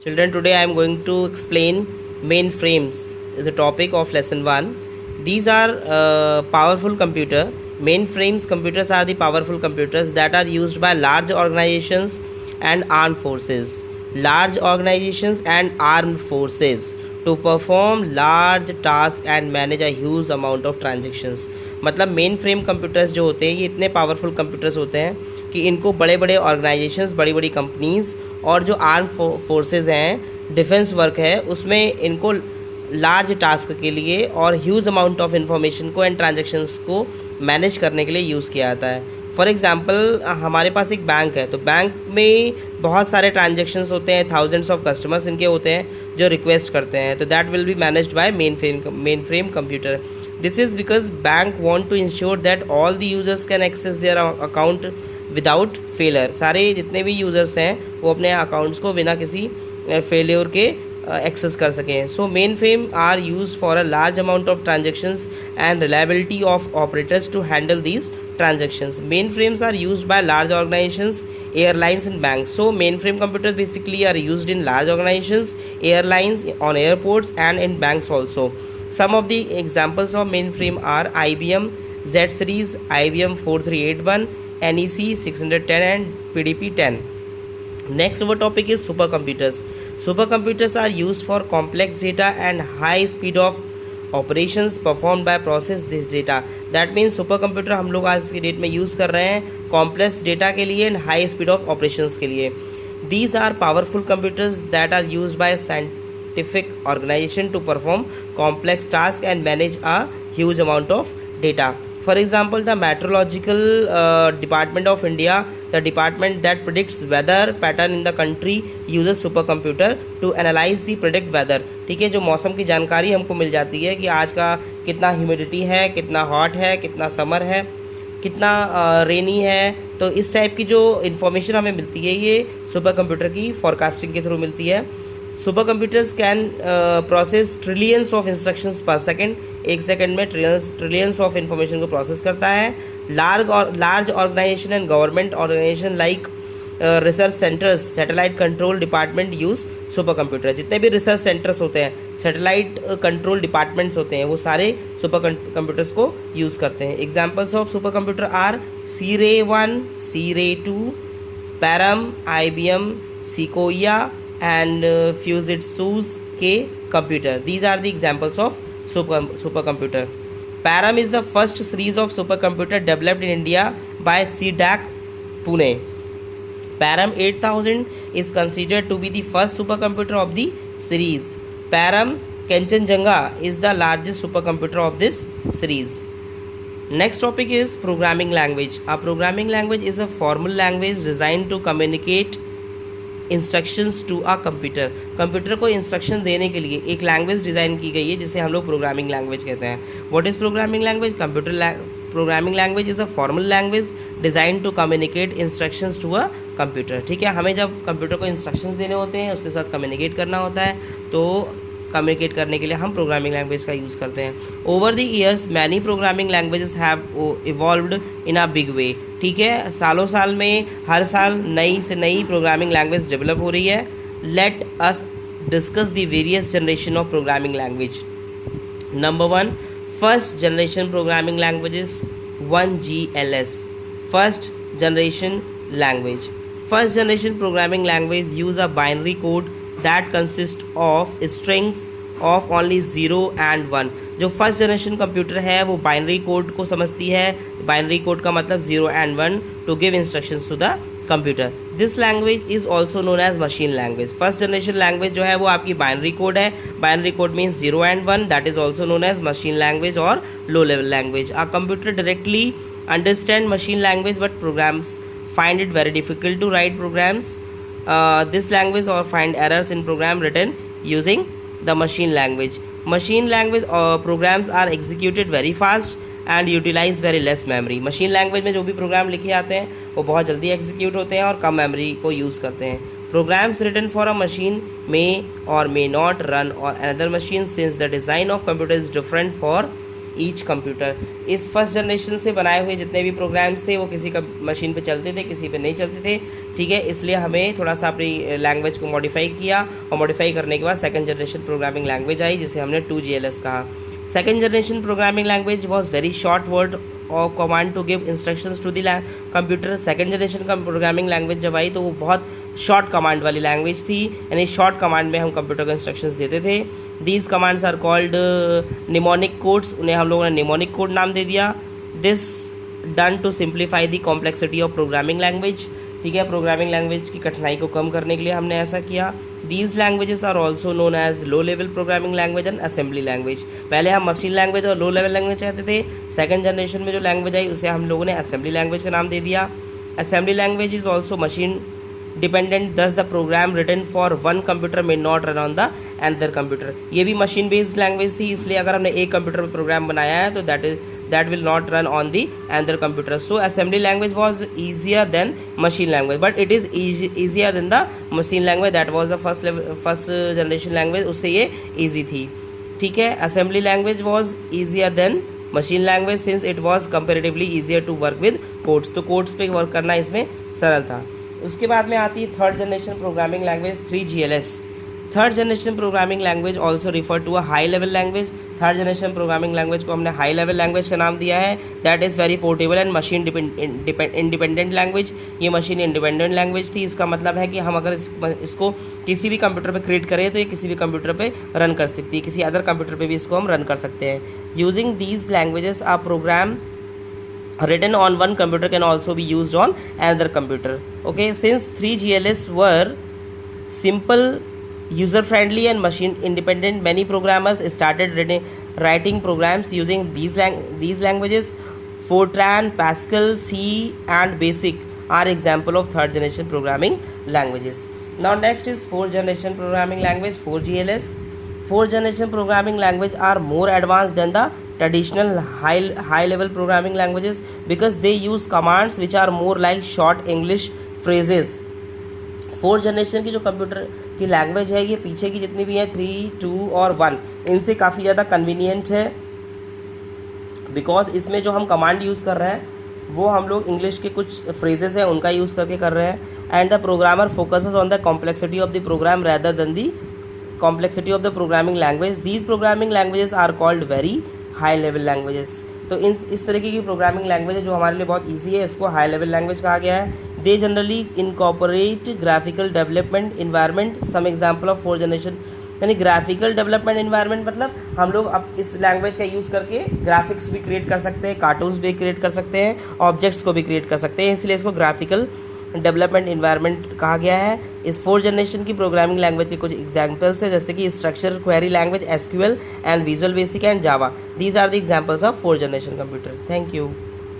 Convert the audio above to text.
Children, today I am going to explain mainframes, is the topic of lesson 1. These are powerful computer. Mainframes computers are the powerful computers that are used by large organizations and armed forces. Large organizations and armed forces to perform large tasks and manage a huge amount of transactions. मतलब main frame computers जो होते हैं ये इतने powerful computers होते हैं कि इनको बड़े बड़े ऑर्गेनाइजेशंस, बड़ी बड़ी कंपनीज और जो आर्म फोर्सेस हैं, डिफेंस वर्क है, उसमें इनको लार्ज टास्क के लिए और ह्यूज अमाउंट ऑफ इन्फॉर्मेशन को एंड ट्रांजेक्शन्स को मैनेज करने के लिए यूज़ किया जाता है. फॉर एग्जांपल हमारे पास एक बैंक है, तो बैंक में बहुत सारे ट्रांजेक्शन्स होते हैं, थाउजेंड्स ऑफ कस्टमर्स इनके होते हैं जो रिक्वेस्ट करते हैं, तो that will be managed by mainframe computer. This is because bank want to ensure that all the users can access their account without failure. सारे जितने भी यूज़र्स हैं वो अपने अकाउंट्स को बिना किसी फेलियर के एक्सेस कर सकें. So mainframe are use for a large amount of transactions and reliability of operators to handle these transactions. Mainframes are used by large organizations, airlines and banks. So mainframe computers basically are used in large organizations, airlines, on airports and in banks also. Some of the examples of mainframe are IBM Z series, IBM 4381, NEC 610 and PDP 10. Next our topic is supercomputers. Supercomputers are used for complex data and high speed of operations perform by process this data. That means super computer हम लोग आज की date में use कर रहे हैं complex data के लिए and high speed of operations के लिए. These are powerful computers that are use by scientific organization to perform complex task and manage a huge amount of data. For example, the meteorological department of India, the department that predicts weather pattern in the country, uses supercomputer to analyze the predict weather. ठीक है, जो मौसम की जानकारी हमको मिल जाती है कि आज का कितना ह्यूमिडिटी है, कितना हॉट है, कितना समर है, कितना रेनी है, तो इस टाइप की जो इन्फॉर्मेशन हमें मिलती है ये सुपर कंप्यूटर की फॉरकास्टिंग के थ्रू मिलती है. Super computers can process trillions of instructions per second. एक सेकेंड में ट्रिलियंस ऑफ इंफॉर्मेशन को प्रोसेस करता है. Large organization and government organization like research centres, satellite control department use super computer. जितने भी रिसर्च सेंटर्स होते हैं, सैटेलाइट कंट्रोल डिपार्टमेंट्स होते हैं, वो सारे सुपर कंप्यूटर्स को यूज़ करते हैं. Examples of super computer are Cray 1, Cray 2, Param, IBM, Sequoia and Fujitsu's K computer. These are the examples of supercomputer. Param is the first series of supercomputer developed in India by CDAC Pune. Param 8000 is considered to be the first supercomputer of the series. Param Kanchenjunga is the largest supercomputer of this series. Next topic is programming language. A programming language is a formal language designed to communicate instructions to a computer. Computer को instruction देने के लिए एक language design की गई है जिसे हम लोग प्रोग्रामिंग लैंग्वेज कहते हैं. What is programming language? Programming language is a formal language design to communicate instructions to a computer. ठीक है, हमें जब कंप्यूटर को इंस्ट्रक्शंस देने होते हैं, उसके साथ कम्युनिकेट करना होता है, तो कम्युनिकेट करने के लिए हम प्रोग्रामिंग लैंग्वेज का यूज़ करते हैं. Over the years many programming languages have evolved in a big way. ठीक है, सालों साल में हर साल नई से नई प्रोग्रामिंग लैंग्वेज डेवलप हो रही है. Let us discuss the various generation of programming language. Number 1, first generation programming languages 1GLS, first generation language. First generation programming language use a binary code that consist of strings of only 0 and 1. जो first generation computer है वो binary code को समझती है. Binary code का मतलब 0 and 1 to give instructions to the computer. This language is also known as machine language. First generation language जो है वो आपकी बाइनरी कोड है. Binary code means 0 and 1, that is also known as machine language और low level language. A computer directly understand machine language but programs find it very difficult to write programs this language or find errors in program written using the machine language. Machine language programs are executed very fast and utilize very less memory. machine language में जो भी programme लिखे जाते हैं वो बहुत जल्दी execute होते हैं और कम मेमोरी को यूज़ करते हैं. Programs written for a machine may or may not run on another machine since the design of computer is different for each computer. इस फर्स्ट जनरेशन से बनाए हुए जितने भी प्रोग्राम्स थे वो किसी का मशीन पे चलते थे, किसी पे नहीं चलते थे, ठीक है। इसलिए हमें थोड़ा सा अपनी लैंग्वेज को मॉडिफाई किया और मॉडिफाई करने के बाद सेकंड जनरेशन प्रोग्रामिंग लैंग्वेज आई जिसे हमने 2GLS कहा। Second generation programming language was very short word और command to give instructions to the computer. Second generation का प्रोग्रामिंग लैंग्वेज जब आई तो वो बहुत शॉर्ट कमांड वाली लैंग्वेज थी, यानी शॉर्ट कमांड में हम कंप्यूटर को इंस्ट्रक्शंस देते थे। These commands are called mnemonic codes, उन्हें हम लोगों ने निमोनिक कोड नाम दे दिया। This done to simplify the complexity of programming language, ठीक है, प्रोग्रामिंग लैंग्वेज की कठिनाई को कम करने के लिए हमने ऐसा किया। These languages are also known as low level programming language and assembly language. पहले हम मशीन लैंग्वेज और लो लेवल लैंग्वेज चाहते थे, सेकंड जनरेशन में जो लैंग्वेज आई उसे हम लोगों ने असेंबली लैंग्वेज का नाम दे दिया। Assembly language is also machine dependent, thus the program written for one computer may not run on the another computer. ये भी मशीन बेस्ड लैंग्वेज थी, इसलिए अगर हमने एक कंप्यूटर पर प्रोग्राम बनाया है तो that will not run on the another computer. So assembly language was easier than machine language, but it is easier than the machine language that was the first generation language, उससे ये easy थी, ठीक है। assembly language was easier than machine language since it was comparatively easier to work with codes, तो codes पे work करना इसमें सरल था। उसके बाद में आती है third generation programming language 3GLS। Third generation programming language also refer to a high level language. Third generation programming language को हमने हाई लेवल लैंग्वेज का नाम दिया है। That is very portable and machine independent language. ये machine independent language थी। इसका मतलब है कि हम अगर इसको किसी भी कंप्यूटर पे क्रिएट करें तो ये किसी भी कंप्यूटर पे रन कर सकती है, किसी अदर कंप्यूटर पे भी इसको हम रन कर सकते हैं। Using these languages a program written on one computer can also be used on another computer. Okay, since 3GLS were simple, user friendly and machine independent, many programmers started writing programs using these languages. Fortran, Pascal, C and Basic are example of third generation programming languages. Now next is fourth generation programming language 4GLS. Fourth generation programming language are more advanced than the traditional high level programming languages because they use commands which are more like short English phrases. Fourth generation की जो computer की language है ये पीछे की जितनी भी है 3, 2 और 1 इनसे काफ़ी ज़्यादा कन्वीनियंट है, बिकॉज इसमें जो हम कमांड यूज़ कर रहे हैं वो हम लोग इंग्लिश के कुछ फ्रेजेस हैं उनका यूज़ करके कर रहे हैं। And the programmer focuses on the complexity of the program rather than the complexity of the programming language. These programming languages are called very high level languages. तो इस तरीके की प्रोग्रामिंग लैंग्वेज है जो हमारे लिए बहुत ईजी है, इसको हाई लेवल लैंग्वेज कहा गया है। They generally incorporate graphical development environment. Some example of fourth generation, यानी ग्राफिकल डेवलपमेंट इन्वायरमेंट मतलब हम लोग अब इस लैंग्वेज का यूज़ करके ग्राफिक्स भी क्रिएट कर सकते हैं, कार्टून्स भी क्रिएट कर सकते हैं, ऑब्जेक्ट्स को भी क्रिएट कर सकते हैं, इसलिए इसको ग्राफिकल डेवलपमेंट इन्वायरमेंट कहा गया है। इस फोर्थ जनरेशन की प्रोग्रामिंग लैंग्वेज के कुछ एग्जांपल्स है जैसे कि structure query language SQL and visual basic and Java. These are the examples of fourth generation computer. Thank you.